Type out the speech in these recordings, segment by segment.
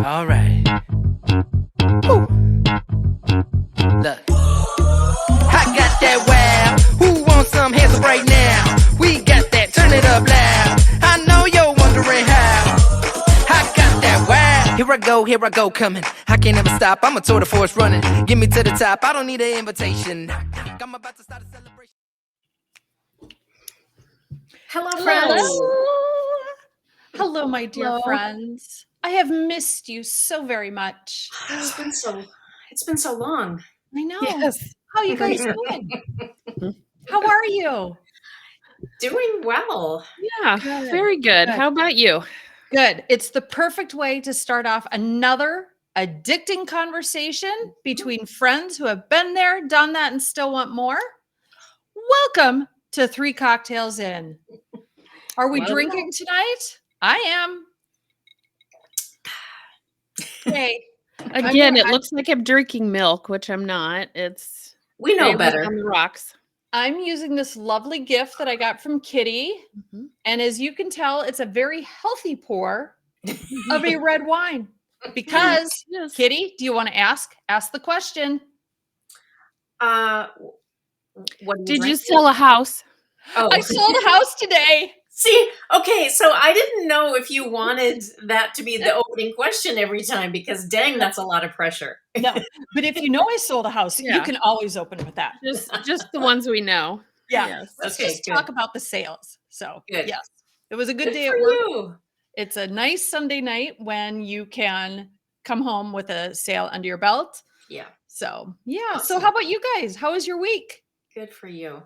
All right. Woo. Look. I got that wow. Who wants some hands up right now? We got that. Turn it up loud. I know you're wondering how. I got that wow. Here I go, coming. I can't ever stop. I'm a tour de force running. Get me to the top. I don't need an invitation. I'm about to start a celebration. Hello, friends. Hello. Hello, my dear Hello. friends. I have missed you so very much. It's been so long. I know. Yes. How are you guys doing? How are you? Doing well. Yeah, Good, very good. good. How about you? Good. It's the perfect way to start off another addicting conversation between friends who have been there, done that, and still want more. Welcome to 3 Cocktails In. Are we drinking tonight? I am. Okay. Again, it looks like I'm drinking milk, which I'm not. It's We know Bailey's better. on the rocks. I'm using this lovely gift that I got from Kitty. Mhm. And as you can tell, it's a very healthy pour of a red wine. Because, Yes. Kitty, do you want to ask? Ask the question. What Did you sell a house? Oh, I sold a house today. see, okay, so I didn't know if you wanted that to be the opening question every time because dang, that's a lot of pressure. No, but if you know I sold a house, you Yeah. can always open with that. Just the ones we know. Yeah. Yes. Let's Okay, just good. talk about the sales. So, Good. yes, it was a good Good day for at work. you. It's a nice Sunday night when you can come home with a sale under your belt. Yeah, So, yeah. So, Awesome. how about you guys? How was your week? good for you.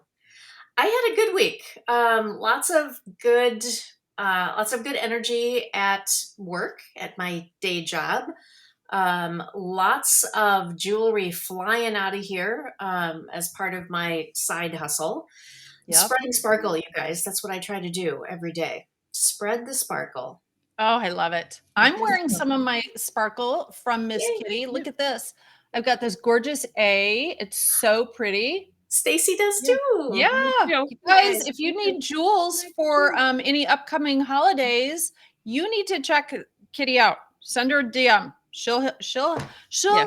I had a good week. Lots of good energy at work at my day job. Lots of jewelry flying out of here as part of my side hustle. Yep. Spreading sparkle, you guys. That's what I try to do every day. Spread the sparkle. Oh, I love it. I'm wearing some of my sparkle from Miss Yay. Kitty. Look at this. I've got this gorgeous A. It's so pretty. Stacy does too. Yeah. too. You guys, if you need jewels for any upcoming holidays, you need to check Kitty out. Send her a DM. She'll Yeah.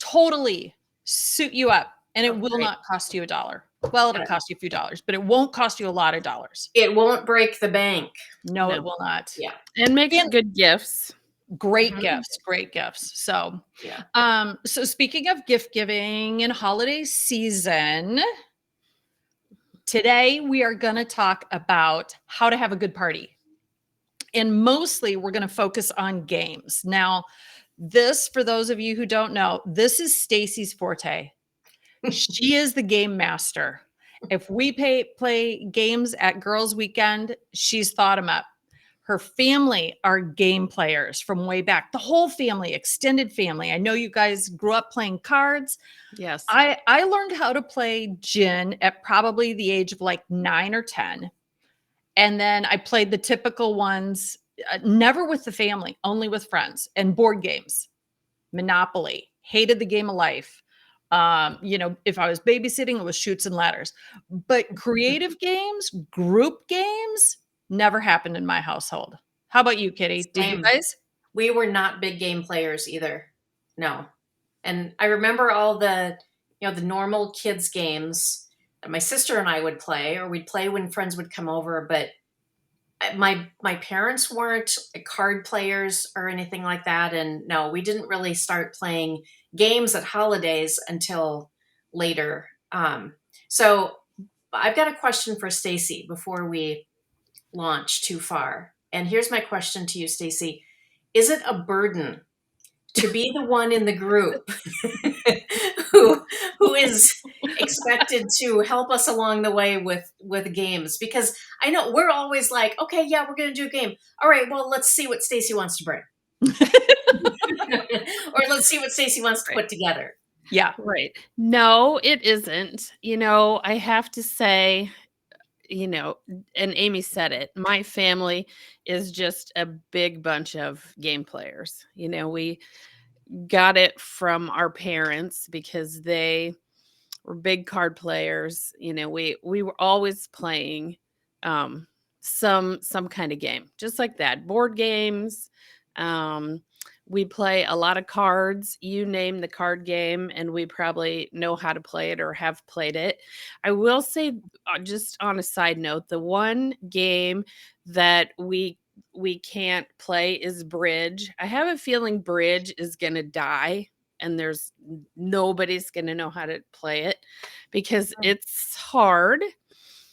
totally suit you up, and it Oh, will great. not cost you $1. Well, it'll Yeah. cost you a few dollars, but it won't cost you a lot of dollars. It won't break the bank. No, No. it will not. Yeah. And makes And- good gifts. Great Mhm. gifts, great gifts. So, Yeah. so speaking of gift giving and holiday season, today we are going to talk about how to have a good party. And mostly we're going to focus on games. Now, this, for those of you who don't know, this is Stacey's forte. She is the game master. If we play games at Girls Weekend, she's thought them up. Her family are game players from way back. The whole family, extended family. I know you guys grew up playing cards. Yes. I learned how to play gin at probably the age of like 9 or 10. And then I played the typical ones, never with the family, only with friends, and board games. Monopoly, hated the game of life. If I was babysitting, it was Chutes and Ladders. But creative games, group games, never happened in my household. How about you, Kitty? Did you Same. guys? We were not big game players either. No. And I remember all the normal kids games that my sister and I would play, or we'd play when friends would come over, but my parents weren't card players or anything like that. And no, we didn't really start playing games at holidays until later. So I've got a question for Stacey before we launch too far. And here's my question to you, Stacey. Is it a burden to be the one in the group who is expected to help us along the way with games? Because I know we're always like, okay, yeah, we're going to do a game. All right, well, let's see what Stacey wants to bring. Or let's see what Stacey wants to put together. Yeah. Right. No, it isn't. I have to say, and Amy said it, my family is just a big bunch of game players. We got it from our parents because they were big card players. We were always playing some kind of game, just like that. Board games, We play a lot of cards. You name the card game, and we probably know how to play it or have played it. I will say, just on a side note, the one game that we can't play is bridge. I have a feeling bridge is going to die, and there's nobody's going to know how to play it because it's hard.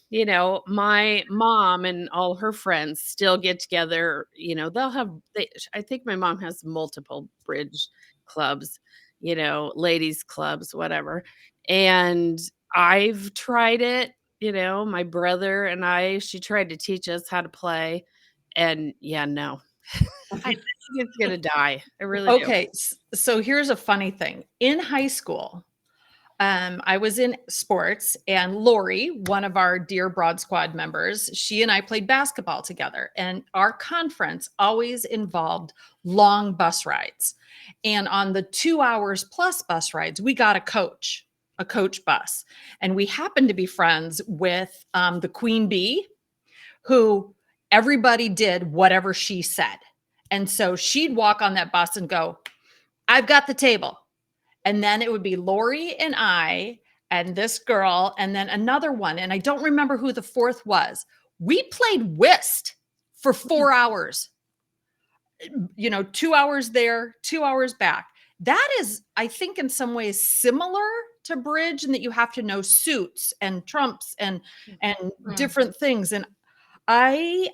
My mom and all her friends still get together. I think my mom has multiple bridge clubs, ladies clubs, whatever. And I've tried it, my brother and she tried to teach us how to play. And yeah, no, I think it's going to die. I really do. Okay, so here's a funny thing. In high school, I was in sports, and Lori, one of our dear Broad Squad members, she and I played basketball together. And our conference always involved long bus rides. And on the 2 hours plus bus rides, we got a coach bus. And we happened to be friends with the Queen Bee, who everybody did whatever she said. And so she'd walk on that bus and go, "I've got the table." And then it would be Lori and I and this girl and then another one. And I don't remember who the fourth was. We played whist for 4 hours, 2 hours there, 2 hours back. That is, I think, in some ways similar to bridge in that you have to know suits and trumps and different things. And I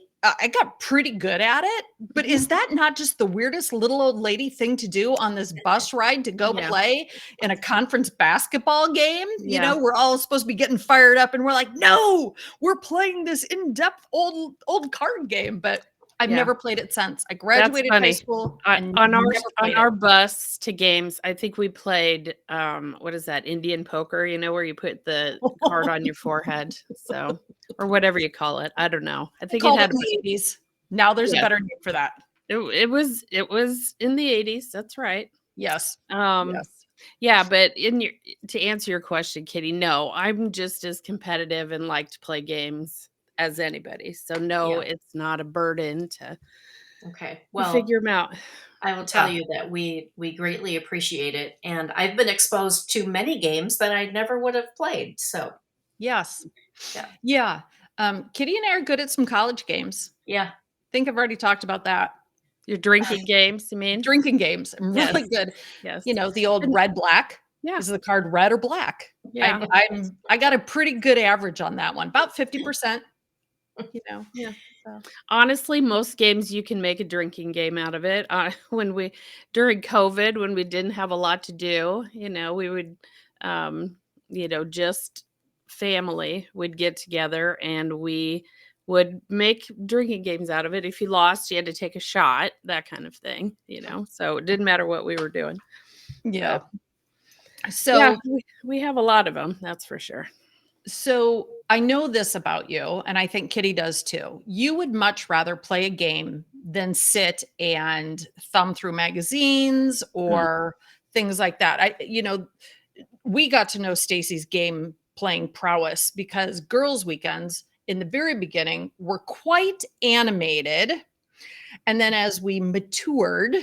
got pretty good at it, but is that not just the weirdest little old lady thing to do on this bus ride to go play in a conference basketball game? Yeah. We're all supposed to be getting fired up and we're like, no, we're playing this in-depth old card game, but I've never played it since. I graduated high school and on never our bus to games. I think we played what is that, Indian poker? Where you put the card on your forehead, so or whatever you call it. I don't know. I think it had in the 80s. Now there's a better name for that. It was in the 80s. That's right. Yes. Yes. Yeah, but to answer your question, Kitty, no, I'm just as competitive and like to play games as anybody. So no, it's not a burden to figure them out. I will tell you that we greatly appreciate it, and I've been exposed to many games that I never would have played. So yes, yeah. Kitty and I are good at some college games. Yeah, I think I've already talked about that. Your drinking games, you mean? Drinking games. I'm really good. Yes. The old red black. Yeah. Is the card red or black? Yeah. I got a pretty good average on that one, about 50%. Yeah. So. Honestly, most games you can make a drinking game out of it. During COVID, when we didn't have a lot to do, we would, just family would get together and we would make drinking games out of it. If you lost, you had to take a shot, that kind of thing, so it didn't matter what we were doing. Yeah. So yeah, we have a lot of them. That's for sure. So I know this about you, and I think Kitty does too. You would much rather play a game than sit and thumb through magazines or things like that. We got to know Stacey's game playing prowess because girls' weekends in the very beginning were quite animated. And then as we matured,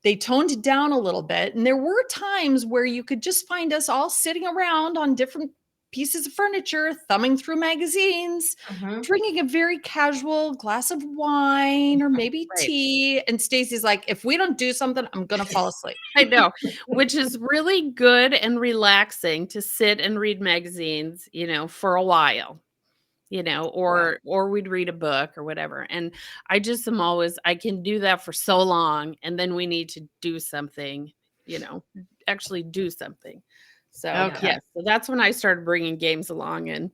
they toned it down a little bit. And there were times where you could just find us all sitting around on different pieces of furniture, thumbing through magazines, drinking a very casual glass of wine or maybe tea. And Stacey's like, if we don't do something, I'm going to fall asleep. I know, which is really good and relaxing to sit and read magazines, for a while, or we'd read a book or whatever. And I just am always, I can do that for so long. And then we need to do something, actually do something. So, so that's when I started bringing games along and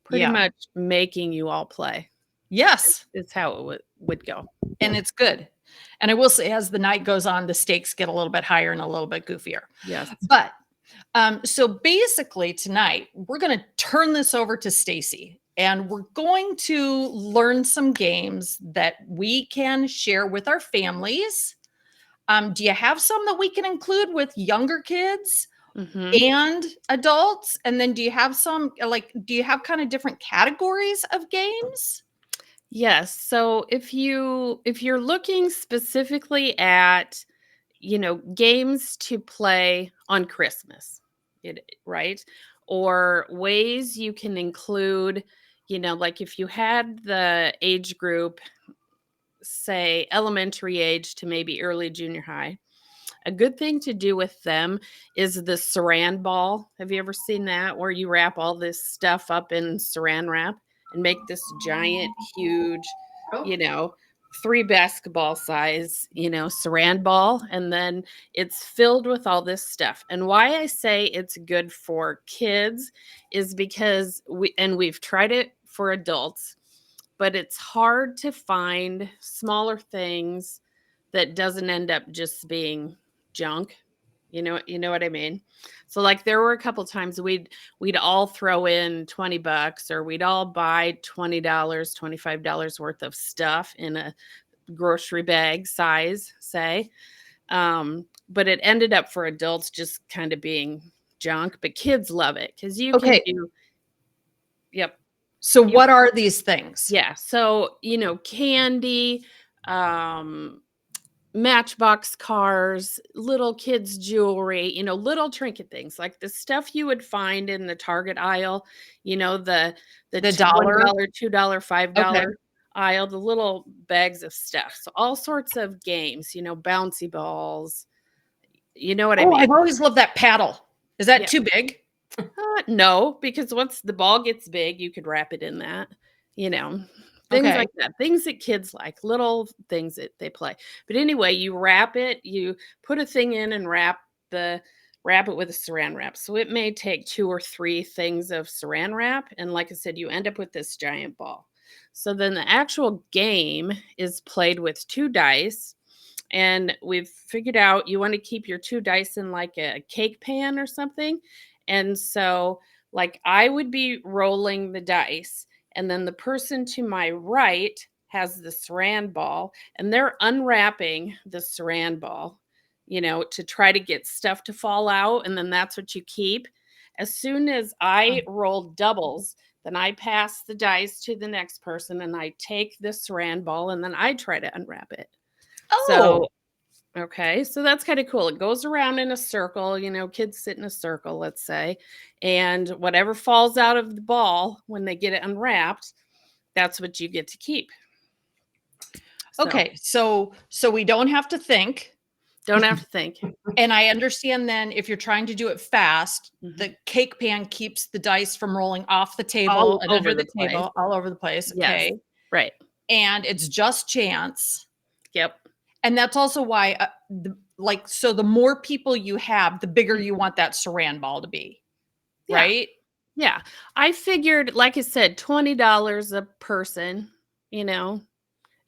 pretty much making you all play. Yes. It's how it would go. And it's good. And I will say, as the night goes on, the stakes get a little bit higher and a little bit goofier. Yes. But so basically tonight, we're going to turn this over to Stacey. And we're going to learn some games that we can share with our families. Do you have some that we can include with younger kids? And adults? And then do you have some, do you have kind of different categories of games? Yes. So if you're looking specifically at, games to play on Christmas, right? Or ways you can include, like if you had the age group, say elementary age to maybe early junior high, a good thing to do with them is the Saran ball. Have you ever seen that where you wrap all this stuff up in Saran wrap and make this giant, huge, Oh, you know, three basketball size, Saran ball? And then it's filled with all this stuff. And why I say it's good for kids is because we've tried it for adults, but it's hard to find smaller things that doesn't end up just being junk. You know what I mean? So like there were a couple times we'd all throw in $20 or we'd all buy $20, $25 worth of stuff in a grocery bag size, say. But it ended up for adults just kind of being junk, but kids love it because you can Okay. do, yep. So You what are these things? Yeah. So, candy, um, Matchbox cars, little kids' jewelry, little trinket things like the stuff you would find in the Target aisle, the The dollar? $1, $2, Okay. $5 aisle, the little bags of stuff. So all sorts of games, bouncy balls. You know what I Oh, I've mean? always loved that paddle. Is that Yeah. too big? No, because once the ball gets big, you could wrap it in that, you know, things Okay. like that, things that kids like, little things that they play. But anyway, you wrap it, you put a thing in and wrap it with a saran wrap. So it may take 2 or 3 things of saran wrap. And like I said, you end up with this giant ball. So then the actual game is played with 2 dice. And we've figured out you want to keep your 2 dice in like a cake pan or something. And so, like, I would be rolling the dice, and then the person to my right has the saran ball, and they're unwrapping the saran ball, to try to get stuff to fall out. And then that's what you keep. As soon as I roll doubles, then I pass the dice to the next person and I take the saran ball and then I try to unwrap it. Oh, So, okay, so that's kind of cool. It goes around in a circle, kids sit in a circle, let's say, and whatever falls out of the ball when they get it unwrapped, that's what you get to keep. So, okay. So we don't have to think. don't have to think. And I understand then if you're trying to do it fast, Mhm. the cake pan keeps the dice from rolling off the table All and over under the the place. table, all over the place. Yes. Okay. Right. And it's just chance. Yep. And that's also why, so the more people you have, the bigger Mhm. you want that saran ball to be, Yeah. right? Yeah. I figured, like I said, $20 a person, you know,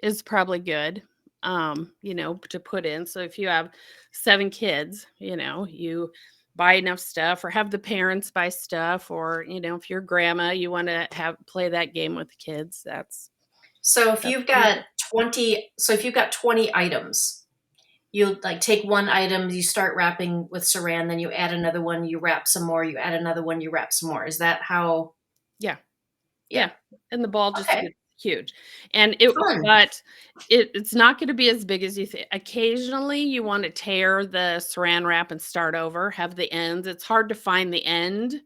is probably good, to put in. So if you have 7 kids, you buy enough stuff or have the parents buy stuff, or, if you're grandma, you want to play that game with the kids. so if That's you've got 20 items, you like take one item, you start wrapping with saran, then you add another one, you wrap some more, you add another one, you wrap some more. Is that how? yeah. Yeah. Yeah. And the ball just Okay. gets huge. And Fun. it's not going to be as big as you think. Occasionally you want to tear the saran wrap and start over, have the ends. It's hard to find the end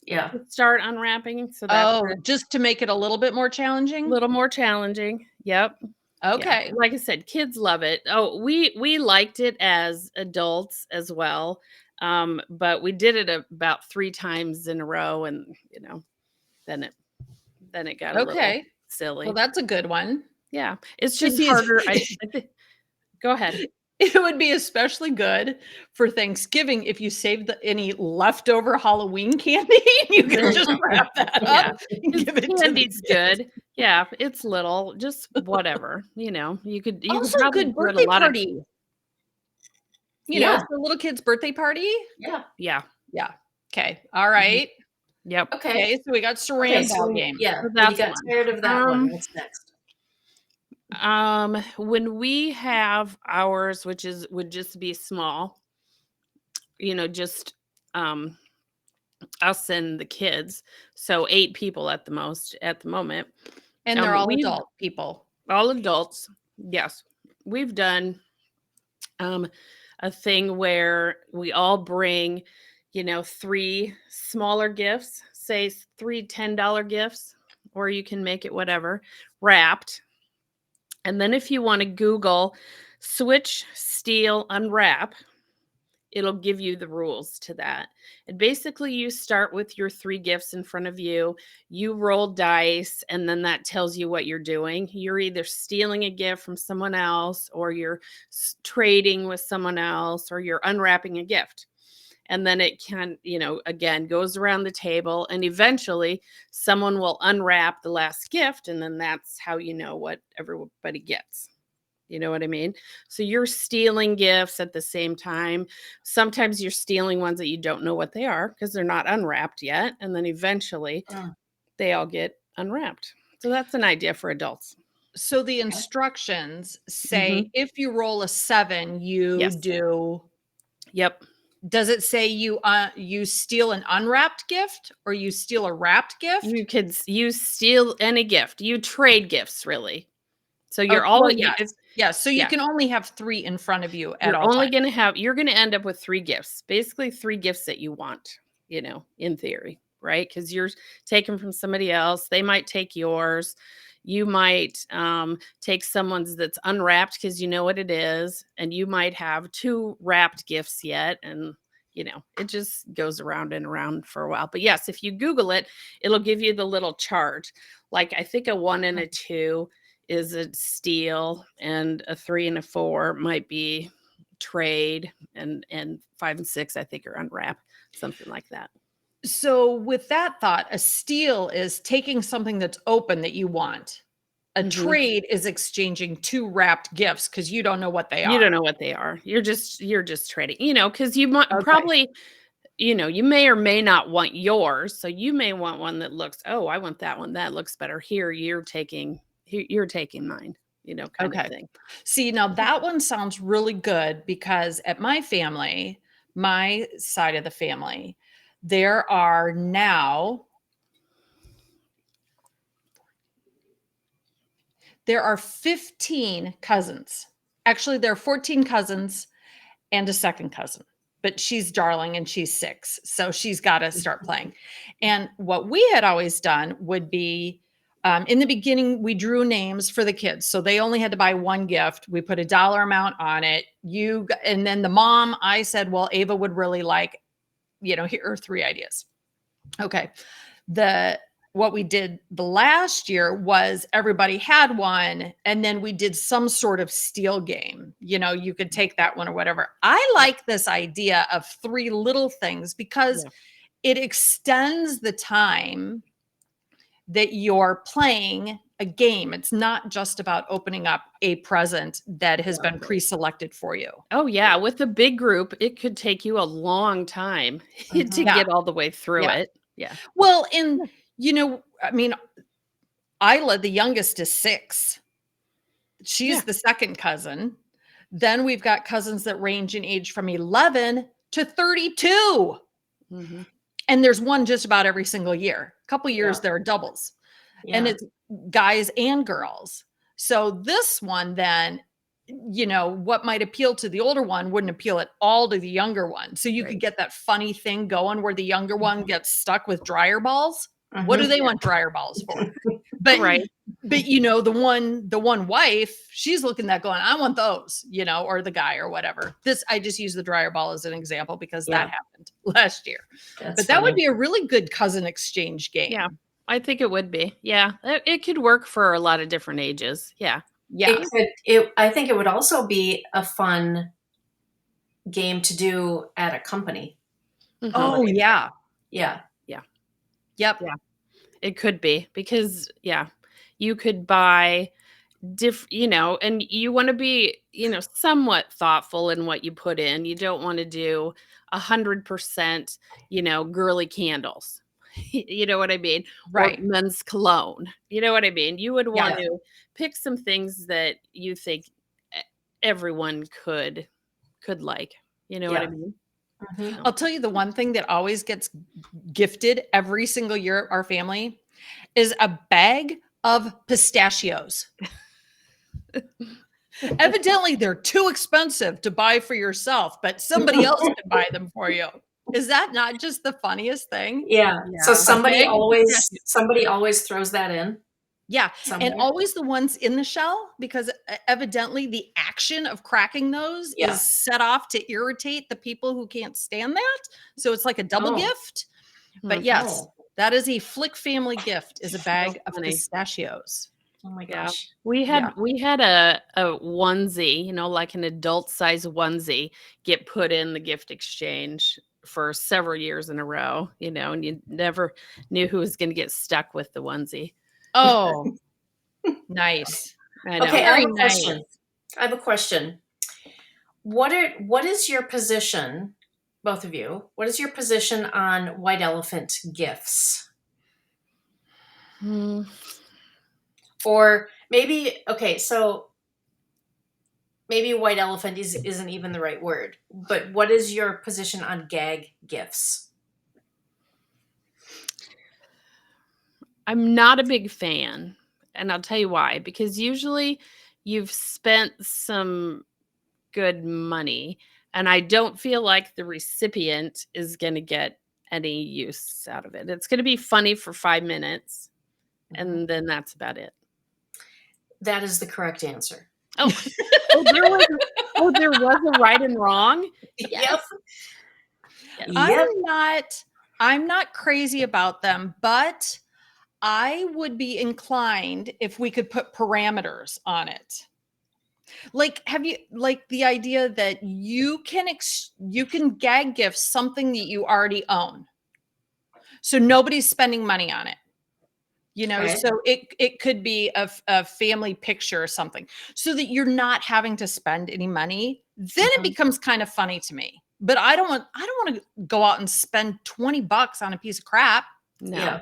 Yeah. to start unwrapping. So that's Oh, just to make it a little bit more a challenging? little more challenging. Yep. Yeah. Okay. Like I said, kids love it. Oh, we liked it as adults as well. But we did it about 3 times in a row, and then it got a little Okay. Well, silly. that's a good one. Yeah. It's It'd just be harder. I think go ahead. it would be especially good for Thanksgiving if you saved any leftover Halloween candy. You could just wrap that Yeah. up and 'Cause give it to the candy's kids. good. Yeah, it's little, just whatever, you could Also, probably good do it a birthday lot of. party. Yeah. For a little kid's birthday party. Yeah. Yeah. Yeah. Okay. All Mhm. right. Okay. Okay. So we got Okay. Saran ball So game. yeah, So when you that's got one. tired of that one, what's next? When we have ours, which would just be small, just um us and the kids, so 8 people at the most at the moment. And they're all we've adult people. all adults. Yes, we've done a thing where we all bring, 3 smaller gifts, say 3 $10 gifts, or you can make it whatever, wrapped. And then if you want to Google switch, steal, unwrap, it'll give you the rules to that. And basically, you start with your 3 gifts in front of you. You roll dice, and then that tells you what you're doing. You're either stealing a gift from someone else, or you're trading with someone else, or you're unwrapping a gift. And then it can, again, goes around the table, and eventually someone will unwrap the last gift. And then that's how you know what everybody gets. You know what I mean? So you're stealing gifts at the same time. Sometimes you're stealing ones that you don't know what they are because they're not unwrapped yet. And then eventually they all get unwrapped. So that's an idea for adults. So the instructions say Mhm. if you roll a 7, you Yes. do. Yep. Does it say you steal an unwrapped gift or you steal a wrapped gift? You steal any gift. You trade gifts, really. So you're Well, always yes. Yes. So you yeah. can only have 3 in front of you at You're all only times. you're gonna end up with 3 gifts, basically 3 gifts that you want, in theory, right? Because you're taking from somebody else. They might take yours. You might take someone's that's unwrapped because you know what it is, and you might have 2 wrapped gifts yet, and it just goes around and around for a while. But yes, if you Google it, it'll give you the little chart. Like I think a 1 and a 2 is a steal, and a 3 and a 4 might be trade, and 5 and 6 I think are unwrap, something like that. So with that thought, a steal is taking something that's open that you want. A Mhm. trade is exchanging 2 wrapped gifts because you don't know what they You are. don't know what they are. You're just trading, because you might Okay. probably, you may or may not want yours. So you may want one that looks, oh, I want that one. That looks better. You're taking mine, kind of Okay. thing. See, now that one sounds really good because at my side of the family, there are now 15 cousins. Actually, there are 14 cousins and a second cousin, but she's darling and she's 6. So she's got to start playing. And what we had always done would be in the beginning, we drew names for the kids. So they only had to buy 1 gift. We put a dollar amount on it. And then the mom, I said, well, Ava would really like, here are 3 ideas. Okay. What we did the last year was everybody had one, and then we did some sort of steal game. You could take that one or whatever. I like this idea of 3 little things because it extends the time that you're playing a game. It's not just about opening up a present that has been pre-selected for you. Oh yeah, with a big group, it could take you a long time to Yeah. get all the way through Yeah. it. Yeah. Well, and I mean, Isla, the youngest, is 6. She's Yeah. the second cousin. Then we've got cousins that range in age from 11 to 32. Mhm. And there's one just about every single year. A couple years there are doubles. And it's guys and girls. So this one then, what might appeal to the older one wouldn't appeal at all to the younger one. So you could get that funny thing going where the younger one gets stuck with dryer balls. What do they want dryer balls for? But Right. but the one wife, she's looking at that going, I want those, or the guy or whatever. I just use the dryer ball as an example because that happened last year. But that would be a really good cousin exchange game. Yeah. I think it would be. Yeah. It could work for a lot of different ages. Yeah. Yeah. I think it would also be a fun game to do at a company. Mhm. Oh yeah. Yeah. Yep. Yeah. It could be because you could buy and you want to be, somewhat thoughtful in what you put in. You don't want to do 100%, girly candles. You know what I mean? Right. Or men's cologne. You know what I mean? You would want Yeah. to pick some things that you think everyone could like. You know what I mean? Mhm. I'll tell you the one thing that always gets gifted every single year at our family is a bag of pistachios. Evidently, they're too expensive to buy for yourself, but somebody else can buy them for you. Is that not just the funniest thing? Yeah. So Yeah. somebody bag of always pistachios. throws that in Yeah, and somewhere. always the ones in the shell, because evidently the action of cracking those Yeah. is set off to irritate the people who can't stand that. So it's like a double Oh. gift. But Mhm. yes, Oh. that is a Flick family gift, is a bag of funny. pistachios. Oh my Yeah. gosh. We Yeah. had a onesie, you know, like an adult size onesie get put in the gift exchange for several years in a row, you know, and you never knew who was going to get stuck with the onesie. Oh, nice. I know. Okay, I Very have a question. I have a question. What is your position, both of you? What is your position on white elephant gifts? Hmm. Or maybe, okay, so maybe white elephant isn't even the right word, but what is your position on gag gifts? I'm not a big fan, and I'll tell you why. Because usually you've spent some good money, and I don't feel like the recipient is going to get any use out of it. It's going to be funny for 5 minutes, and then that's about it. That is the correct answer. Oh, there was a right and wrong. Yep. I'm Yep. I'm not crazy about them, but I would be inclined if we could put parameters on it. Like, have you like the idea that you can gag gift something that you already own, so nobody's spending money on it. You know, Okay. so it could be a family picture or something, so that you're not having to spend any money. Then it Mhm. becomes kind of funny to me. But I don't want to go out and spend $20 on a piece of crap. No. Yeah.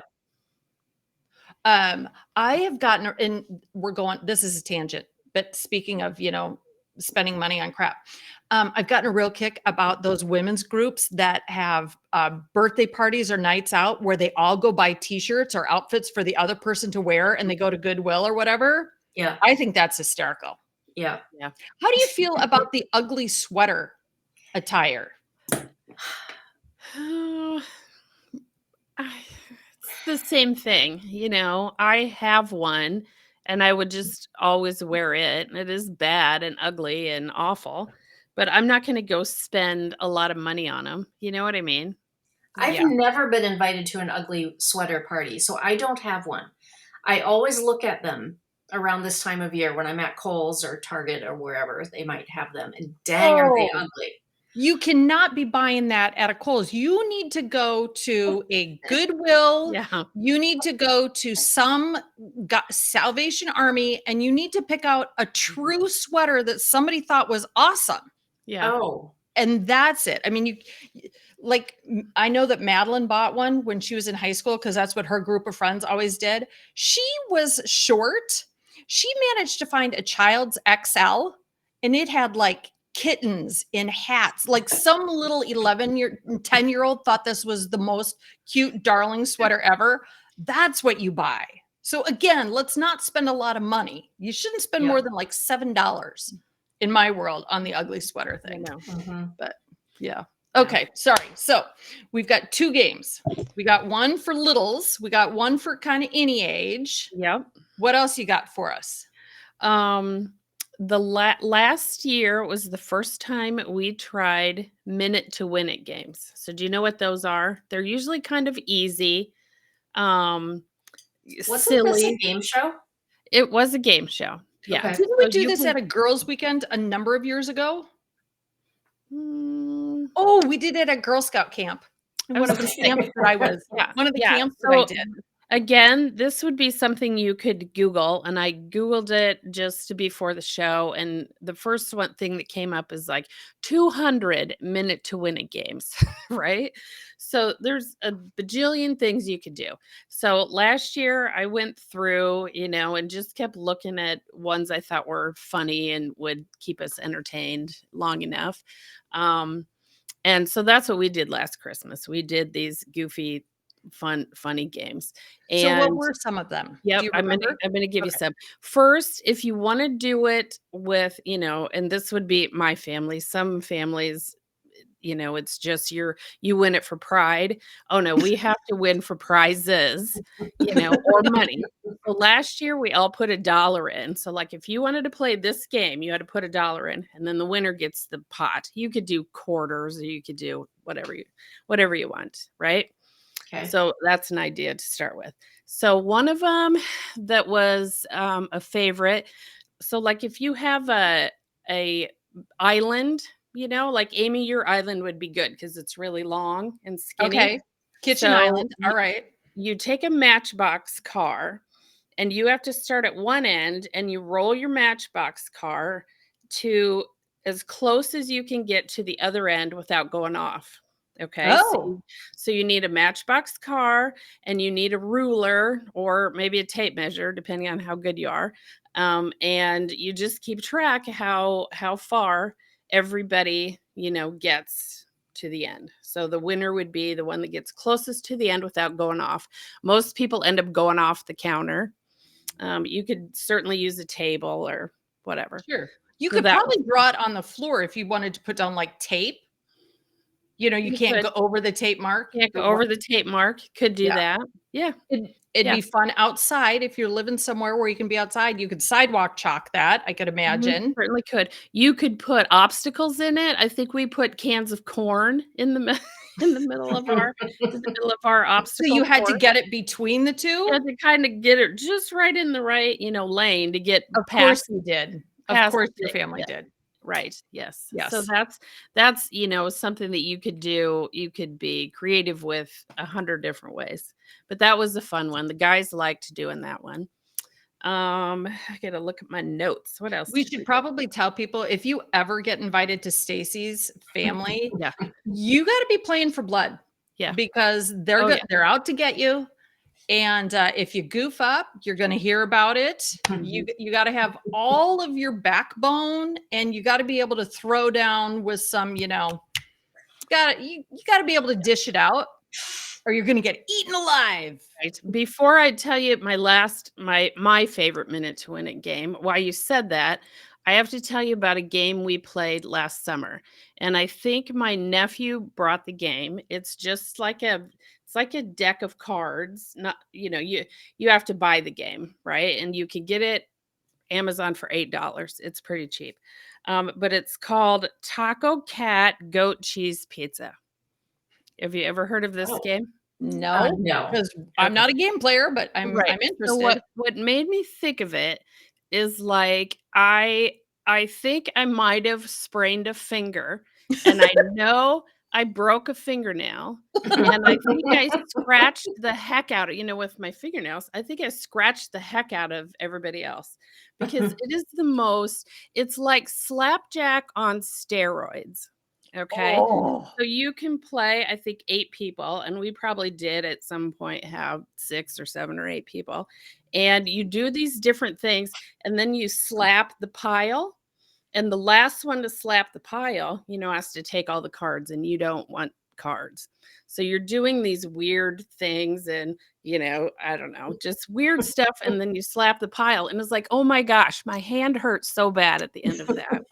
I have gotten, and this is a tangent, but speaking of, spending money on crap, I've gotten a real kick about those women's groups that have birthday parties or nights out where they all go buy t-shirts or outfits for the other person to wear, and they go to Goodwill or whatever. Yeah. I think that's hysterical. Yeah. How do you feel about the ugly sweater attire? Oh, it's the same thing. You know, I have one and I would just always wear it. And it is bad and ugly and awful, but I'm not going to go spend a lot of money on them. You know what I mean? I've Yeah. never been invited to an ugly sweater party, so I don't have one. I always look at them around this time of year when I'm at Kohl's or Target or wherever they might have them, and dang, are they Oh, ugly. you cannot be buying that at a Kohl's. You need to go to a Goodwill. Yeah. You need to go to some Salvation Army, and you need to pick out a true sweater that somebody thought was awesome. Yeah. Oh, And that's it. I mean, I know that Madeline bought one when she was in high school, because that's what her group of friends always did. She was short. She managed to find a child's XL, and it had like kittens in hats. Like some little 10-year-old thought this was the most cute, darling sweater ever. That's what you buy. So again, let's not spend a lot of money. You shouldn't spend Yeah. more than like $7 in my world on the ugly sweater I thing. know. mhm. But yeah. Okay, sorry. So we've got 2 games. We got one for littles. We got one for kind of any age. Yep. What else you got for us? The last year was the first time we tried minute to win it games. So do you know what those are? They're usually kind of easy. Wasn't this a Silly. game show? It was a game show. Yeah. Okay. Didn't we So do you this can- at a girls' weekend a number of years ago? Mm, Oh, we did it at Girl Scout camp. I One was of the gonna say, camps that I was. yeah, One of the yeah. camps that I So did. again, this would be something you could Google, and I Googled it just before the show. And the first one thing that came up is like 200 minute to win it games, right? So there's a bajillion things you could do. So last year I went through, and just kept looking at ones I thought were funny and would keep us entertained long enough. And so that's what we did last Christmas. We did these goofy funny games. So what And were some of them? Do yep, you I'm gonna remember? I'm gonna give you Okay. some. First, if you wanna do it with, and this would be my family, some families, it's just you win it for pride. Oh, no, we have to win for prizes, or money. So last year, we all put $1 in. So, like, if you wanted to play this game, you had to put $1 in, and then the winner gets the pot. You could do quarters, or you could do whatever you want, right? Okay. So that's an idea to start with. So one of them that was a favorite. So like if you have a island, like Amy, your island would be good because it's really long and skinny. Okay. Kitchen So Island. All right. you take a matchbox car and you have to start at one end and you roll your matchbox car to as close as you can get to the other end without going off. Okay. So Oh, you need a matchbox car and you need a ruler or maybe a tape measure, depending on how good you are. And you just keep track how far everybody, gets to the end. So the winner would be the one that gets closest to the end without going off. Most people end up going off the counter. You could certainly use a table or whatever. sure. You So could that probably draw it on the floor if you wanted to put down like tape. You you can't could go over the tape mark. can't go The one, over the tape mark. Could do yeah. that. Yeah. It'd Yeah. be fun outside if you're living somewhere where you can be outside. You could sidewalk chalk that, I could imagine. Certainly could. You could put obstacles in it. I think we put cans of corn in the in the middle of our So you obstacle had to course. get it between the You two? had to kind of get it just right in the right, lane to get Of course past you did. Of past course your the family yeah. did. Right. Yes. So Yes. that's something that you could do. You could be creative with 100 different ways. But that was a fun one. The guys liked doing that one. I gotta look at my notes. What else We did should we do? probably tell people if you ever get invited to Stacy's family, Yeah. you got to be playing for blood Yeah. because they're Oh good. yeah. They're out to get you. And if you goof up, you're going to hear about it. You got to have all of your backbone, and you got to be able to throw down with some. You got to be able to dish it out, or you're going to get eaten alive. Right. Before I tell you my favorite minute to win it game, why you said that, I have to tell you about a game we played last summer. And I think my nephew brought the game. It's like a deck of cards. Not, you have to buy the game, right? And you can get it Amazon for $8. It's pretty cheap. But it's called Taco Cat Goat Cheese Pizza. Have you ever heard of this Oh, game? No, no. because I'm Okay. not a game player, but I'm Right. So interested. what made me think of it is like I think I might have sprained a finger and I know I broke a fingernail and I think I scratched the heck out of, with my fingernails. I think I scratched the heck out of everybody else because it's like slapjack on steroids. Okay. Oh, So you can play, I think, 8 people, and we probably did at some point have 6 or 7 or 8 people. And you do these different things, and then you slap the pile. And the last one to slap the pile, has to take all the cards, and you don't want cards. So you're doing these weird things and, I don't know, just weird stuff. And then you slap the pile. And it's like, oh my gosh, my hand hurts so bad at the end of that.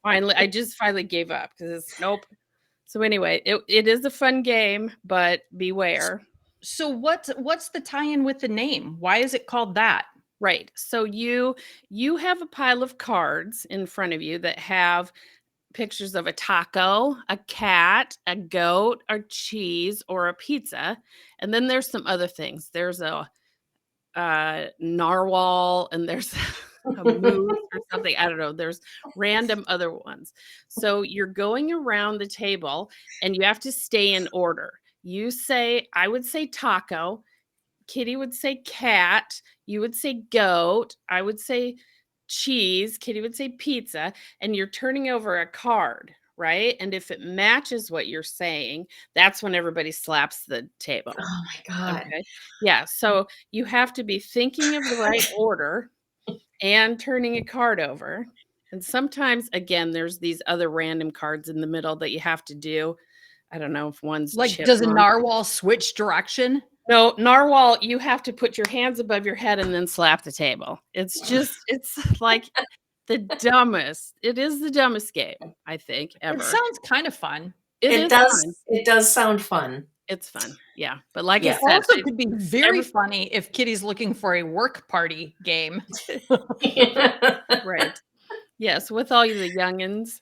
I just finally gave up because it's nope. So anyway, it is a fun game, but beware. so what's the tie-in with the name? Why is it called that? Right. So you have a pile of cards in front of you that have pictures of a taco, a cat, a goat, a cheese, or a pizza. And then there's some other things. There's a narwhal and there's a moose or something. I don't know. There's random other ones. So you're going around the table and you have to stay in order. I would say taco. Kitty would say cat. You would say goat. I would say cheese. Kitty would say pizza. And you're turning over a card, right? And if it matches what you're saying, that's when everybody slaps the table. Oh my God. Okay. Yeah. So you have to be thinking of the right order and turning a card over. And sometimes, again, there's these other random cards in the middle that you have to do. I don't know if one's Like, does a chipmunk. narwhal switch direction? No, narwhal, you have to put your hands above your head and then slap the table. It's like the dumbest. It is the dumbest game, I think, ever. It sounds kind of fun. It It is does. fun. It does sound fun. It's fun. Yeah. But like Yeah. I said, Also could be very every- funny if Kitty's looking for a work party game. right. Yes, with all the youngins.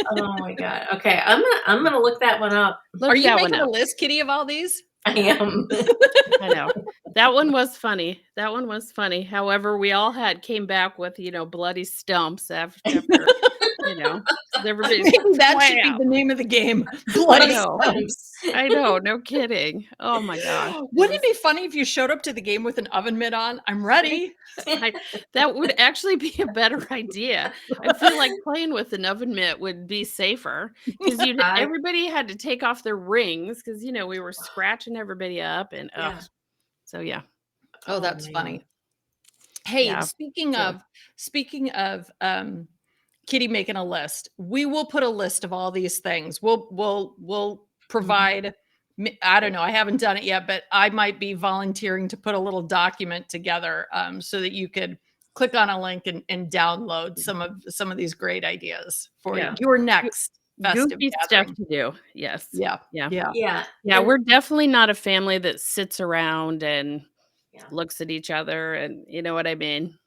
Oh my god. Okay, I'm gonna look that one up. Look Are you that one making a up. list, Kitty, of all these? I am. I know. That one was funny. That one was funny. However, we all came back with, bloody stumps after everybody's Maybe that should be "Wham." the name of the game. Bloody know. stumps. I know, no kidding. Oh my gosh. Wouldn't it be funny if you showed up to the game with an oven mitt on? I'm ready. That would actually be a better idea. I feel like playing with an oven mitt would be safer because everybody had to take off their rings because we were scratching everybody up and Yeah. so yeah. Oh, that's man. funny. Hey, Yeah. speaking of Kitty making a list, we will put a list of all these things. We'll provide. I don't know. I haven't done it yet, but I might be volunteering to put a little document together so that you could click on a link and download some of these great ideas for your next festive Goofy gathering. stuff to do. Yes. Yeah. Yeah. Yeah, And- we're definitely not a family that sits around and looks at each other and you know what I mean?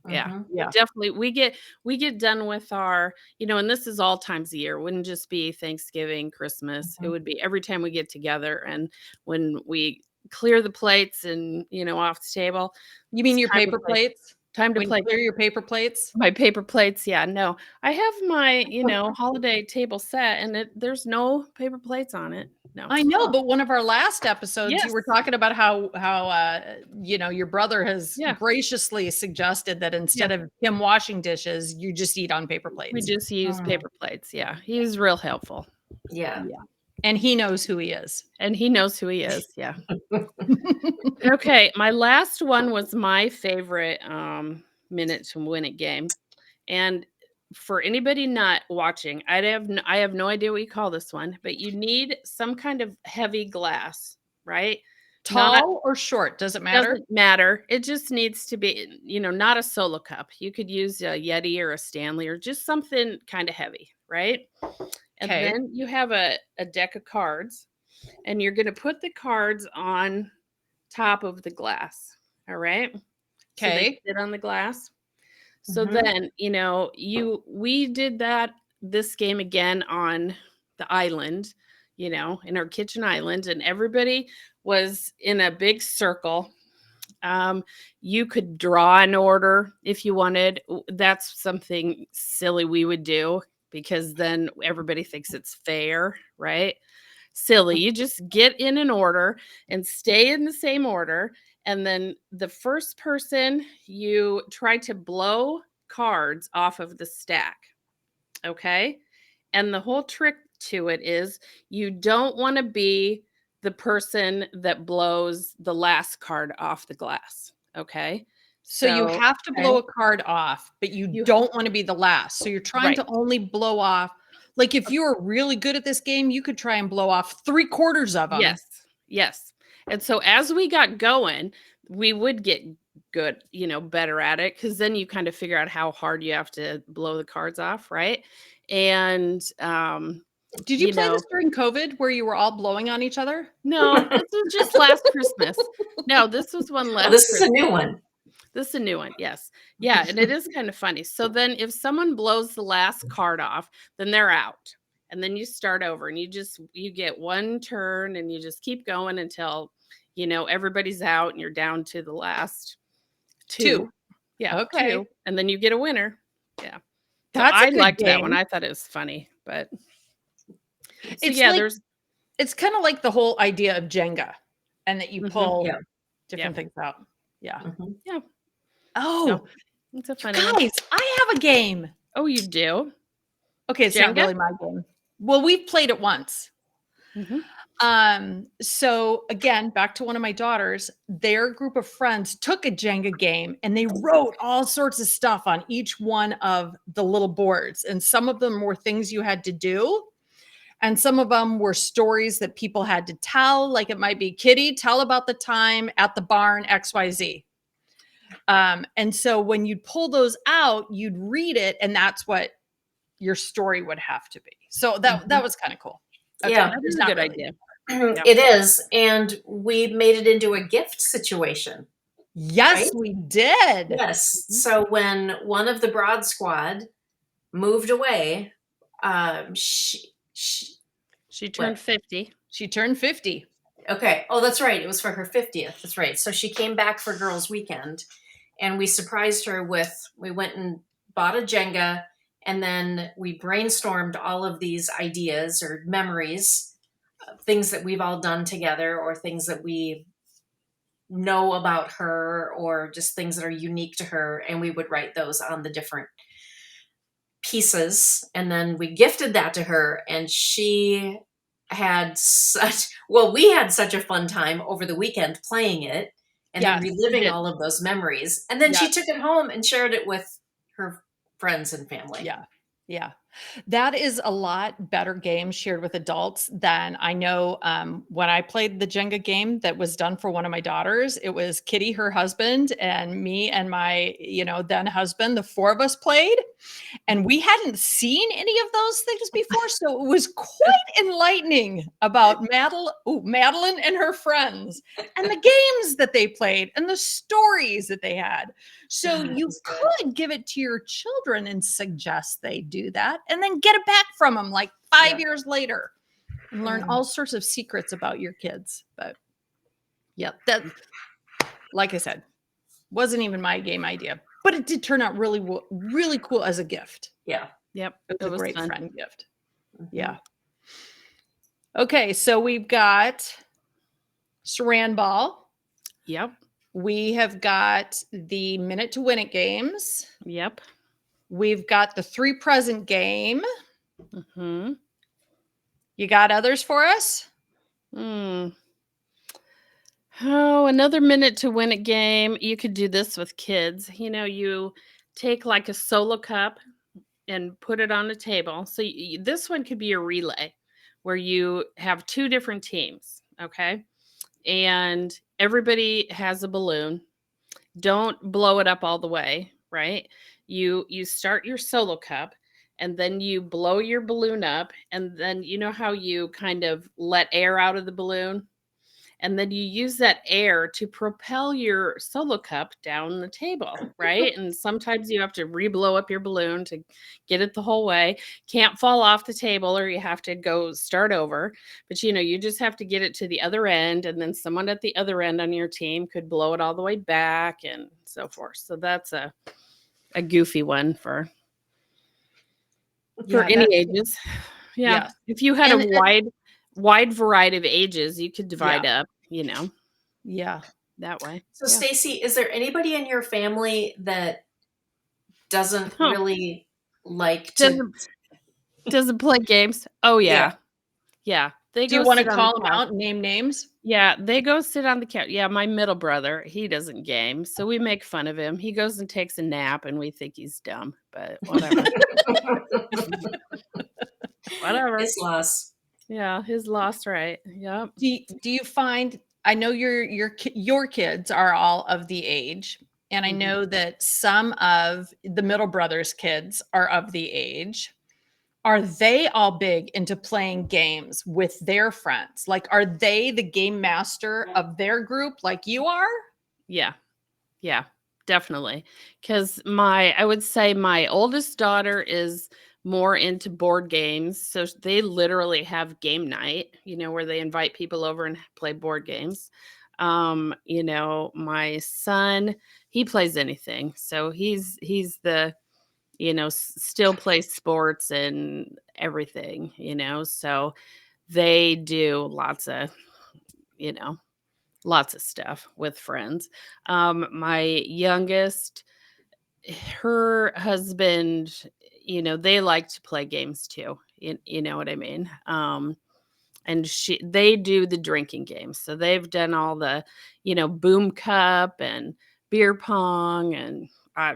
Yeah. Mhm. Yeah. Definitely we get done with our, and this is all times a year. It wouldn't just be Thanksgiving, Christmas. It would be every time we get together and when we clear the plates and, off the table. You mean it's your time to paper play. plates? Time to When play. you clear your paper plates? My paper plates, yeah, no. I have my, holiday table set and there's no paper plates on it. No. I know, but one of our last episodes, you were Yes. talking about how your brother has Yeah. graciously suggested that instead of him washing dishes, you just eat on paper plates. We just use paper plates. Yeah. He's real helpful. Yeah. And he knows who he is. And he knows who he is. Yeah. Okay. My last one was my favorite minute to win it game. And for anybody not watching, I have no idea what you call this one, but you need some kind of heavy glass, right? Tall or short, does it matter? Doesn't matter. It just needs to be, not a solo cup. You could use a Yeti or a Stanley or just something kind of heavy, right? And Okay. then you have a deck of cards and you're going to put the cards on top of the glass. All right. So they Okay. sit on the glass. So Mhm. then, we did this game again on the island, in our kitchen island, and everybody was in a big circle. You could draw an order if you wanted. That's something silly we would do because then everybody thinks it's fair, right? Silly. You just get in an order and stay in the same order. And then the first person, you try to blow cards off of the stack. Okay. And the whole trick to it is you don't want to be the person that blows the last card off the glass. Okay. So you have to blow a card off, but you don't want to be the last. So you're trying to only blow off. Like if you were really good at this game, you could try and blow off 3/4 of them. Yes. And so as we got going, we would get good, better at it because then you kind of figure out how hard you have to blow the cards off, right? And did you play this during COVID where you were all blowing on each other? No, this was just last Christmas. No, this was one last This Christmas. is a new one. This is a new one, yes. Yeah, and it is kind of funny. So then if someone blows the last card off, then they're out. And then you start over and you get one turn and you just keep going until, everybody's out and you're down to the last two. Yeah. Okay. 2. And then you get a winner. Yeah. That's I a good liked that game. one. I thought it was funny, but It's kind of like the whole idea of Jenga and that you pull different things out. Yeah. Mhm. Yeah. Oh, No, it's a funny one. guys, I have a game. Oh, you do? Okay, it's not Jenga? really my game. Well, we've played it once. Mhm. So again, back to one of my daughters, their group of friends took a Jenga game and they wrote all sorts of stuff on each one of the little boards. And some of them were things you had to do. And some of them were stories that people had to tell, like it might be, Kitty, tell about the time at the barn XYZ. And so when you'd pull those out, you'd read it, and that's what your story would have to be. So that was kind of cool. Yeah. That there's is a not good really- idea. It is. And we made it into a gift situation. Yes, Right? we did. Yes. So when one of the Broad Squad moved away, She turned 50. She turned 50. okay. Oh, that's right. It was for her 50th. That's right. So she came back for Girls Weekend, and we surprised her we went and bought a Jenga, and then we brainstormed all of these ideas or memories, things that we've all done together or things that we know about her or just things that are unique to her. And we would write those on the different pieces. And then we gifted that to her, and she had we had such a fun time over the weekend playing it and then Yes, reliving did. all of those memories. And then she Yes. took it home and shared it with her friends and family. Yeah. Yeah. That is a lot better game shared with adults than I know. When I played the Jenga game that was done for one of my daughters, it was Kitty, her husband, and me and my, then husband. The four of us played, and we hadn't seen any of those things before. So it was quite enlightening about Madeline and her friends and the games that they played and the stories that they had. So That you was good. could give it to your children and suggest they do that, and then get it back from them like 5 Yeah. years later and learn Mm. all sorts of secrets about your kids. But yeah, that, like I said, wasn't even my game idea, but it did turn out really cool as a gift. Yeah. Yep. It was a great fun. friend gift. Mhm. Yeah. Okay, so we've got Saran ball. Yep. We have got the minute to win it games. Yep. We've got the 3 present game. Hmm. You got others for us? Oh, another minute to win a game. You could do this with kids. You take like a solo cup and put it on a table. So this one could be a relay where you have 2 different teams. Okay. And everybody has a balloon. Don't blow it up all the way, right? You start your solo cup, and then you blow your balloon up, and then you know how you kind of let air out of the balloon, and then you use that air to propel your solo cup down the table, right? And sometimes you have to re-blow up your balloon to get it the whole way. Can't fall off the table, or you have to go start over. But you just have to get it to the other end, and then someone at the other end on your team could blow it all the way back and so forth. So that's a goofy one for Yeah, any ages. Yeah. yeah. If you had And- a wide variety of ages, you could divide up, Yeah. that way. So, Yeah. Stacey, is there anybody in your family that doesn't Huh. really like to? Doesn't play games. Oh yeah. Yeah. They Do you go want to sit on call the them couch. out and name names? Yeah, they go sit on the couch. Yeah, my middle brother, he doesn't game, so we make fun of him. He goes and takes a nap, and we think he's dumb, but whatever. Whatever. His loss. Yeah, his loss, right? Yep. Do you find, I know your kids are all of the age, and I Mhm. know that some of the middle brothers' kids are of the age. Are they all big into playing games with their friends? Like, are they the game master of their group like you are? Yeah. Yeah, definitely. Because I would say my oldest daughter is more into board games. So they literally have game night, where they invite people over and play board games. My son, he plays anything. So he's the, still plays sports and everything, so they do lots of stuff with friends. My youngest, her husband, they like to play games too. You know what I mean? And they do the drinking games. So they've done all the, boom cup and beer pong, and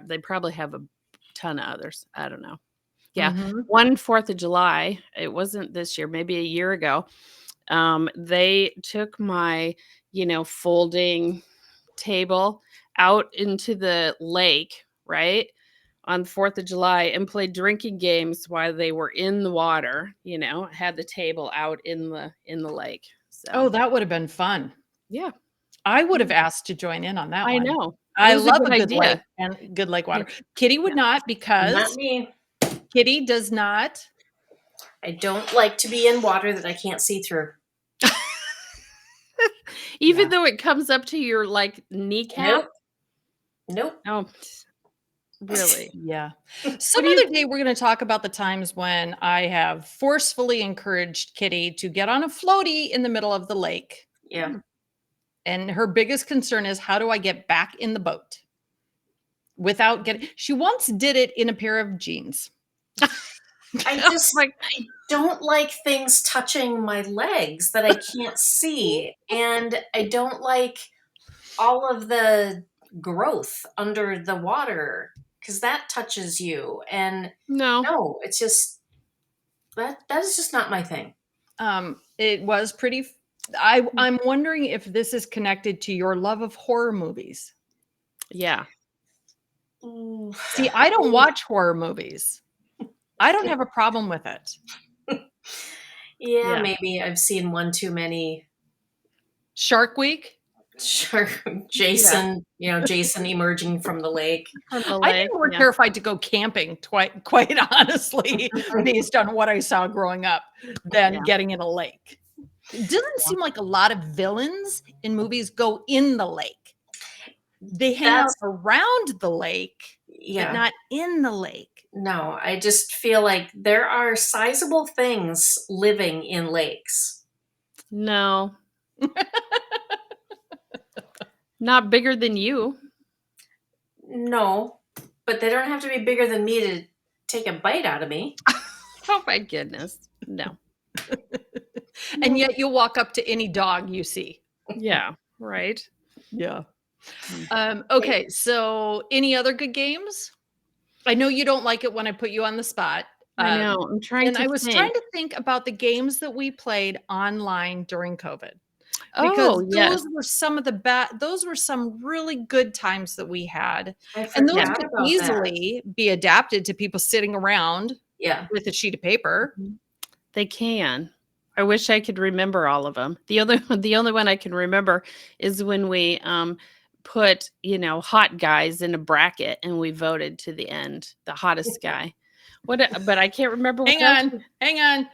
they probably have a ton of others. I don't know. Yeah. Mhm. One 4th of July, it wasn't this year, maybe a year ago. They took my, folding table out into the lake, right? On 4th of July and played drinking games while they were in the water, had the table out in the lake. Oh, So, that would have been fun. yeah. I would have Yeah. asked to join in on that I one. know. It I was a love good a good lake idea. and good lake Yeah. water. Kitty would Yeah. not Not because me. Kitty does not. I don't like to be in water that I can't see through. Even Yeah. though it comes up to your, kneecap? Nope. Nope. Oh, really? Yeah. What Some do you other day, we're going to talk about the times when I have forcefully encouraged Kitty to get on a floaty in the middle of the lake. Yeah. And her biggest concern is, how do I get back in the boat without getting, she once did it in a pair of jeans. I Oh just my I don't like things touching my legs that I can't see. And I don't like all of the growth under the water because that touches you. And no. no, it's just that is just not my thing. It was pretty, I'm wondering if this is connected to your love of horror movies. Yeah. Ooh. See, I don't watch horror movies. I don't have a problem with it. Yeah, Yeah. maybe I've seen one too many. Shark Week. Sure, Jason, Jason emerging from the lake. From the I'd be lake. more Yeah. terrified to go camping, quite honestly, based on what I saw growing up, than Yeah. getting in a lake. It doesn't seem like a lot of villains in movies go in the lake. They hang out That's around the lake, but yeah. not in the lake. No, I just feel like there are sizable things living in lakes. No. Not bigger than you. No, but they don't have to be bigger than me to take a bite out of me. Oh my goodness. No. And yet you'll walk up to any dog you see. Yeah. Right. Yeah. Mm. Okay, so any other good games? I know you don't like it when I put you on the spot. I know. I'm trying And to I was think. trying to think about the games that we played online during COVID, because Oh, yes. those were some really good times that we had. I And those forgot could about that. easily be adapted to people sitting around Yeah. with a sheet of paper. Mhm. They can. I wish I could remember all of them. The only one I can remember is when we put, hot guys in a bracket and we voted to the end, the hottest guy. But I can't remember what else. Hang on.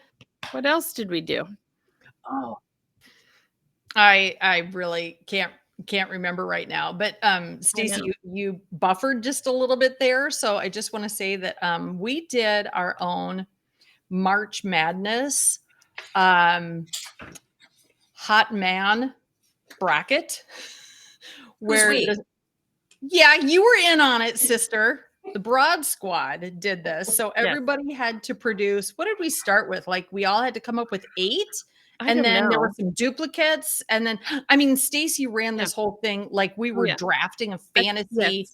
What else did we do? Oh, I really can't remember right now. But Stacey, know. you buffered just a little bit there, so I just want to say that we did our own March Madness hot man bracket where we? yeah, you were in on it, sister. The Broad Squad did this. So Yes. everybody had to produce, what did we start with? Like we all had to come up with 8. I And don't then there were know. some duplicates. And then, I mean, Stacey ran Yeah. this whole thing like we Oh, were yeah. drafting a Yes. fantasy.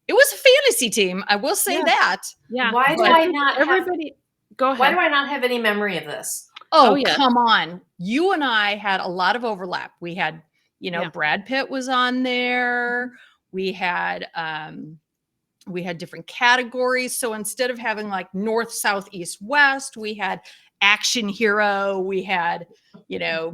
It was a fantasy team. I will say Yeah. that. Yeah. Why do But I not have Everybody go Why ahead. do I not have any memory of this? Oh, yes. come on. You and I had a lot of overlap. We had, Yeah. Brad Pitt was on there. We had different categories. So instead of having like north, south, east, west, we had action hero, we had,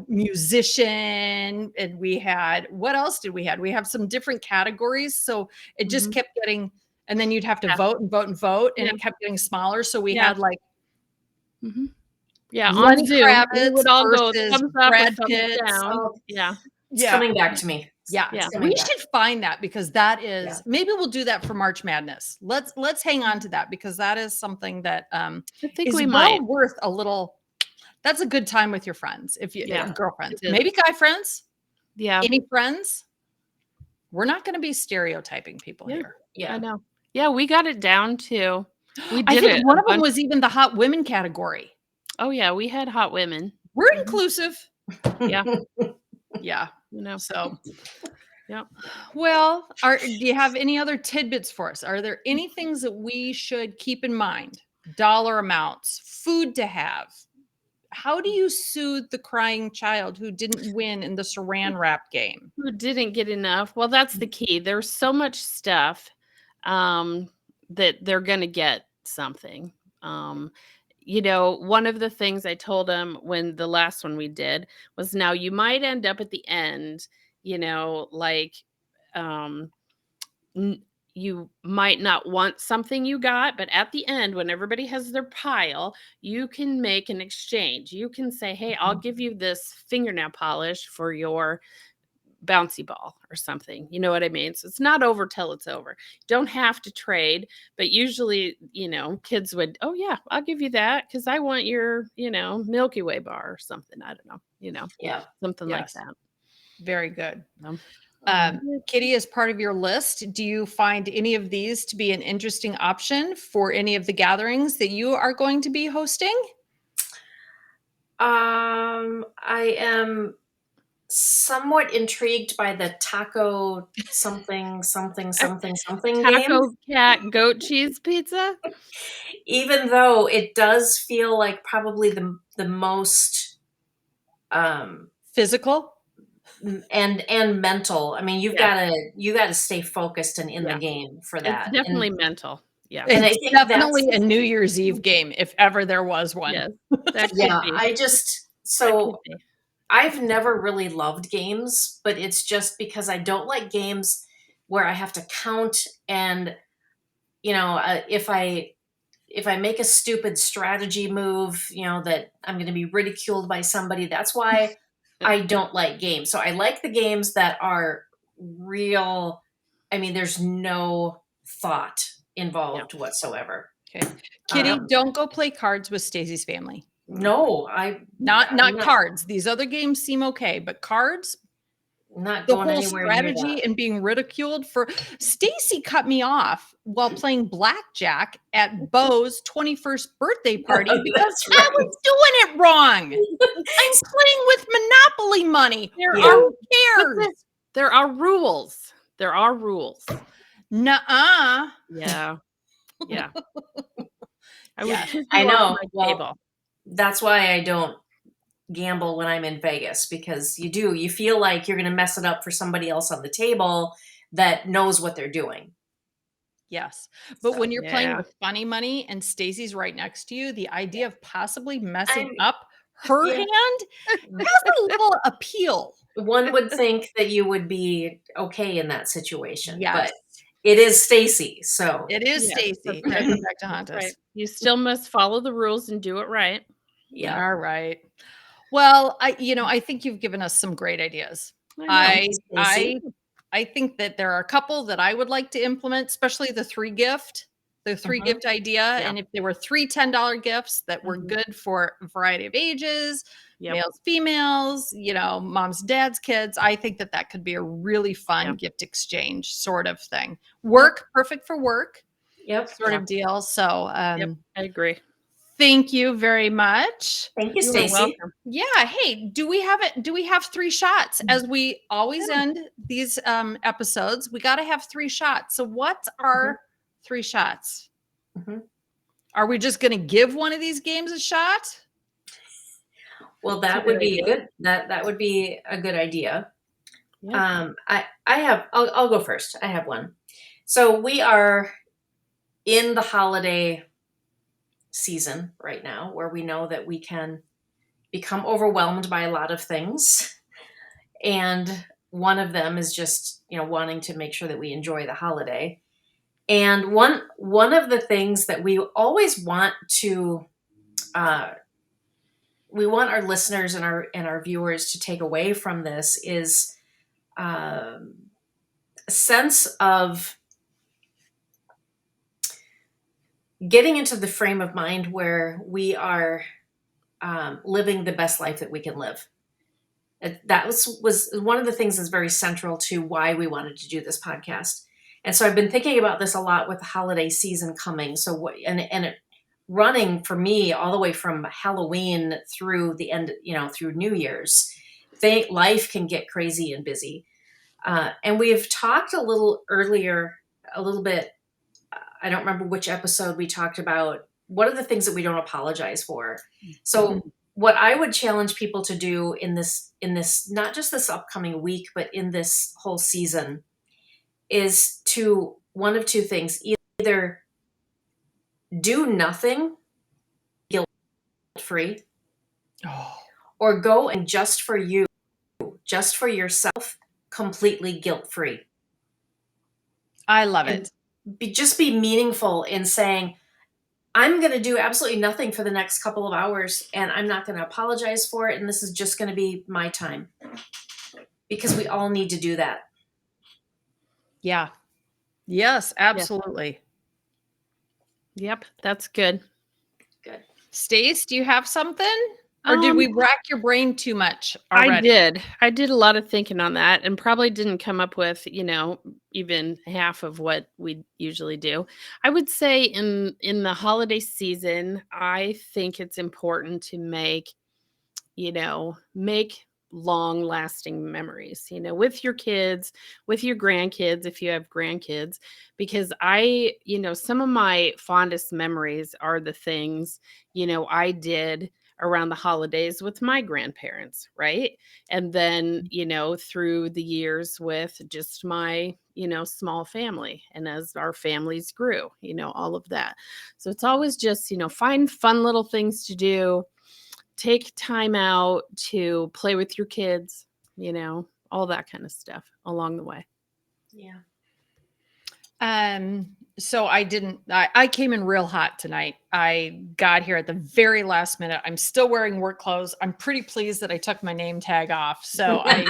musician, and we had, what else did we had? We have some different categories. So it just Mhm. kept getting, and then you'd have to Yeah. vote and vote and vote, and Yeah. it kept getting smaller. So we Yeah. had like Mhm. Yeah, on Lenny Zoom, we Kravitz would all go versus thumbs up or Brad thumbs Pitt. down. Oh, Yeah. it's Yeah. coming back to me. Yeah, Yeah. It's coming we back. should find that, because that is Yeah. maybe we'll do that for March Madness. Let's hang on to that, because that is something that I think is we well might. worth a little. That's a good time with your friends, if you Yeah, girlfriends, it is. maybe guy friends, Yeah. any friends. We're not going to be stereotyping people Yeah. here. Yeah. I know. Yeah, we got it down to we I did think it one a of them bunch. was even the hot women category. Oh, yeah, we had hot women. We're Mhm. inclusive. Yeah. Yeah. You know. So, Yep. well, do you have any other tidbits for us? Are there any things that we should keep in mind dollar amounts, food to have. How do you soothe the crying child who didn't win in the Saran wrap game? Who didn't get enough? Well, that's the key. There's so much stuff that they're going to get something. One of the things I told them when the last one we did was, now you might end up at the end, like you might not want something you got, but at the end, when everybody has their pile, you can make an exchange. You can say, hey, I'll give you this fingernail polish for your bouncy ball or something. You know what I mean? So it's not over till it's over. Don't have to trade, but usually, kids would, oh yeah, I'll give you that because I want your, Milky Way bar or something. I don't know, Yeah. something like Yes. that. Very good. Um, Kitty, as part of your list, do you find any of these to be an interesting option for any of the gatherings that you are going to be hosting? I am somewhat intrigued by the taco something game. Taco cat goat cheese pizza. Even though it does feel like probably the most Physical? and mental. I mean, you Yeah. gotta stay focused and in the Yeah. game for It's that. definitely mental. Yeah. And I It's think definitely that's- a New Year's Eve game, if ever there was one. Yes. That could Yeah, be. I just so That could be. I've never really loved games, but it's just because I don't like games where I have to count and if I make a stupid strategy move, that I'm going to be ridiculed by somebody. That's why I don't like games. So I like the games that are real. I mean, there's no thought involved whatsoever. Okay. Kitty, Um, don't go play cards with Stacey's family. No, Not I'm cards. These other games seem okay, but cards, not the going whole anywhere near strategy that. and being ridiculed for Stacey cut me off while playing blackjack at Bo's 21st birthday party because That's I right. was doing it wrong. I'm playing with Monopoly money. There Yeah. Who cares? There are rules. There are rules. Nuh-uh. Yeah. Yeah. I would Yeah. kick I you off know. my Well, table. That's why I don't gamble when I'm in Vegas, because you feel like you're going to mess it up for somebody else on the table that knows what they're doing. Yes. But when you're playing Yeah. with funny money and Stacey's right next to you, the idea of possibly messing I'm- up her Yeah. hand has a little appeal. One would think that you would be okay in that situation, Yes. but it is Stacey, so It is Yeah, Stacey. that's Time right. to go back to haunt us. Right. You still must follow the rules and do it right. yeah. All right. Well, I think you've given us some great ideas. I know. I think that there are a couple that I would like to implement, especially the three gift idea. Yeah. And if there were three $10 gifts that were good for a variety of ages, Yep. males, females, moms, dads, kids, I think that could be a really fun gift exchange sort of thing. Perfect for work Yep. sort of deal. So, Yep. I agree. thank you very much. Thank you, You're Stacey. welcome. Yeah. Hey, do we have three shots as we always end these episodes? We got to have three shots. So what are three shots? Mhm. Are we just going to give one of these games a shot? Well, that would be good. That would be a good idea. Yeah. I'll go first. I have one. So we are in the holiday season right now, where we know that we can become overwhelmed by a lot of things. And one of them is just, wanting to make sure that we enjoy the holiday. And one of the things that we always want to, we want our listeners and our viewers to take away from this is a sense of getting into the frame of mind where we are living the best life that we can live. That was one of the things that's very central to why we wanted to do this podcast. And so I've been thinking about this a lot with the holiday season coming. So and it running for me all the way from Halloween through the end, through New Year's. Life can get crazy and busy. And we've talked a little bit, I don't remember which episode we talked about what are the things that we don't apologize for? So what I would challenge people to do in this, not just this upcoming week, but in this whole season, is to one of two things: either do nothing guilt free, or go and just for you, just for yourself, completely guilt free. I love it. Just be meaningful in saying, I'm going to do absolutely nothing for the next couple of hours, and I'm not going to apologize for it, and this is just going to be my time. Because we all need to do that. Yeah. Yes, absolutely. Yep, that's good. Good. Stace, do you have something? Or did we rack your brain too much already? I did a lot of thinking on that, and probably didn't come up with, even half of what we usually do. I would say in the holiday season, I think it's important to make long lasting memories, with your kids, with your grandkids, if you have grandkids, because some of my fondest memories are the things, I did around the holidays with my grandparents, right? And then, through the years with just my, small family, and as our families grew, all of that. So it's always just, find fun little things to do. Take time out to play with your kids, all that kind of stuff along the way. Yeah. So I came in real hot tonight. I got here at the very last minute. I'm still wearing work clothes. I'm pretty pleased that I took my name tag off. So I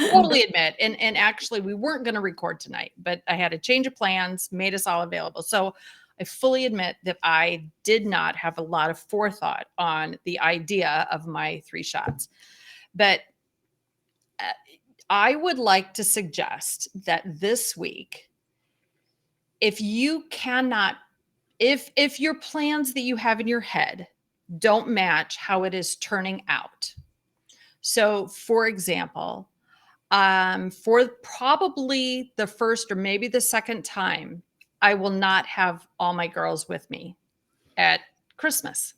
totally admit, and actually we weren't going to record tonight, but I had a change of plans, made us all available. So I fully admit that I did not have a lot of forethought on the idea of my 3 shots. But I would like to suggest that this week, if you cannot, if your plans that you have in your head don't match how it is turning out. So for example, for probably the first or maybe the second time, I will not have all my girls with me at Christmas.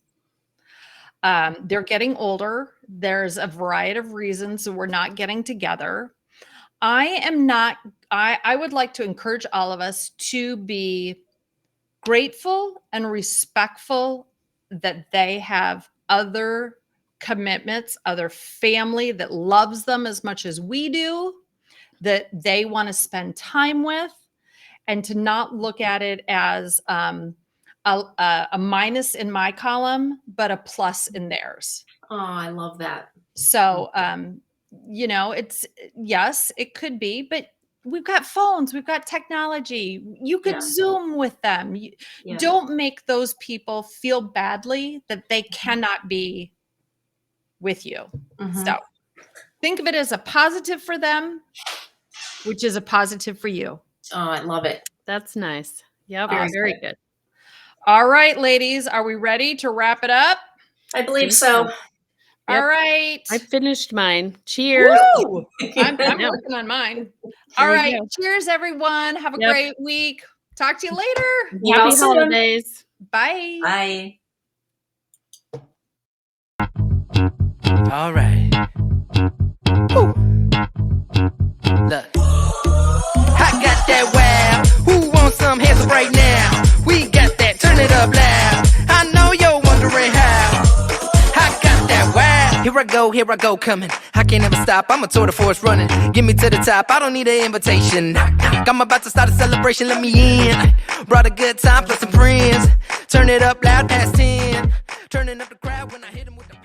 They're getting older. There's a variety of reasons that we're not getting together. I would like to encourage all of us to be grateful and respectful that they have other commitments, other family that loves them as much as we do, that they want to spend time with, and to not look at it as a minus in my column, but a plus in theirs. Oh, I love that. So, yes, it could be, but we've got phones, we've got technology. You could Zoom with them. Don't make those people feel badly that they cannot be with you. Mm-hmm. So think of it as a positive for them, which is a positive for you. Oh, I love it. That's nice. Yep. Awesome. Very good. All right, ladies, are we ready to wrap it up? I believe so. Yep. All right. I finished mine. Cheers. Woo! I'm working on mine. All right. Cheers, everyone. Have a great week. Talk to you later. Happy holidays. Bye. Bye. All right. Woo. Look. I got that wow. Who wants some hands up right now? We got that. Turn it up loud. I know you're wondering how. I got that wow. Here I go, coming. I can't ever stop. I'm a tour de force running. Get me to the top. I don't need an invitation. I'm about to start a celebration. Let me in. Brought a good time plus some friends. Turn it up loud past 10. Turning up the crowd when I hit them with the